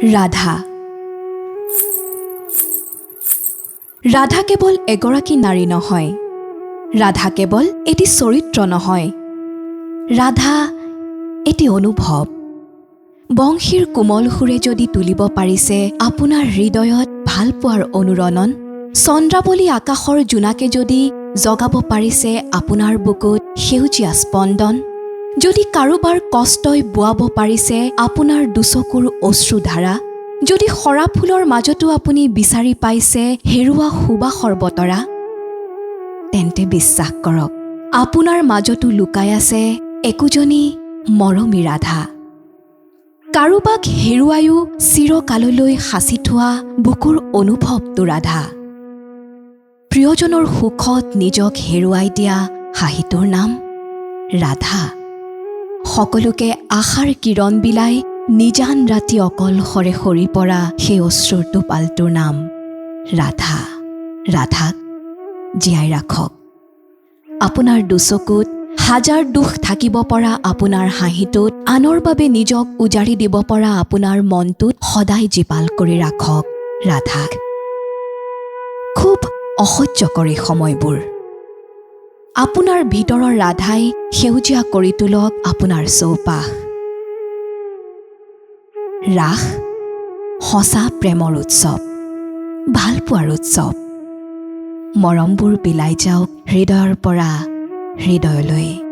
ৰাধা। ৰাধা কেৱল এগৰাকী নাৰী নহয়, ৰাধা কেৱল এটি চৰিত্ৰ নহয়, ৰাধা এটি অনুভৱ। বংশীৰ কোমল সুৰে যদি তুলিব পাৰিছে আপোনাৰ হৃদয়ত ভালপোৱাৰ অনুৰণন, চন্দ্ৰাৱলী আকাশৰ জোনাকে যদি জগাব পাৰিছে আপোনাৰ বুকুত সেউজীয়া স্পন্দন, যদি কাৰোবাৰ কষ্টই বোৱাব পাৰিছে আপোনাৰ দুচকুৰ অশ্ৰুধাৰা, যদি সৰা ফুলৰ মাজতো আপুনি বিচাৰি পাইছে হেৰুৱা সুবাসৰ বতৰা, তেন্তে বিশ্বাস কৰক আপোনাৰ মাজতো লুকাই আছে একোজনী মৰমী ৰাধা। কাৰোবাক হেৰুৱায়ো চিৰকাললৈ সাঁচি থোৱা বুকুৰ অনুভৱটো ৰাধা। প্ৰিয়জনৰ সুখত নিজক হেৰুৱাই দিয়া হাঁহিটোৰ নাম ৰাধা। সকলোকে আশাৰ কিৰণ বিলাই নিজান ৰাতি অকলশৰে সৰি পৰা সেই অশ্ৰুৰ টোপালটোৰ নাম ৰাধা। ৰাধাক জীয়াই ৰাখক। আপোনাৰ দুচকুত হাজাৰ দুখ থাকিব পৰা আপোনাৰ হাঁহিটোত আনৰ বাবে নিজক উজাৰি দিব পৰা আপোনাৰ মনটোত সদায় জীপাল কৰি ৰাখক ৰাধাক। খুব অসহ্যকৰ এই সময়বোৰ। আপোনাৰ ভিতৰৰ ৰাধাই সেউজীয়া কৰি তোলক আপোনাৰ চৌপাশ। ৰাস সঁচা প্ৰেমৰ উৎসৱ, ভালপোৱাৰ উৎসৱ। মৰমবোৰ বিলাই যাওক হৃদয়ৰ পৰা হৃদয়লৈ।